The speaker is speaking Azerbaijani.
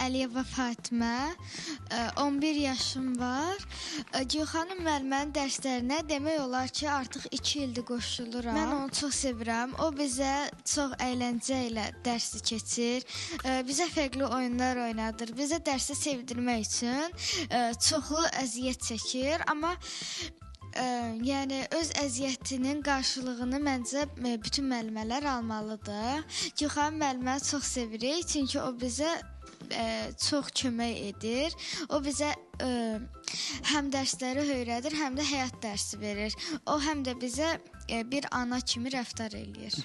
Əliyeva Fatimə, 11 yaşım var. Gülxanım müəllimənin dərslərinə demək olar ki, artıq 2 ildir qoşuluram. Mən onu çox sevirəm. O bizə çox əyləncə ilə dərsi keçir. Bizə fərqli oyunlar oynadır. Bizə dərsi sevdirmək üçün çoxlu əziyyət çəkir, amma yəni öz əziyyətinin qarşılığını məncə bütün müəllimələr almalıdır. Gülxanım müəlliməni çox sevirik, çünki o bizə çox kömək edir. O bizə həm dərsləri öyrədir, həm də həyat dərsi verir. O həm də bizə bir ana kimi rəftar eləyir.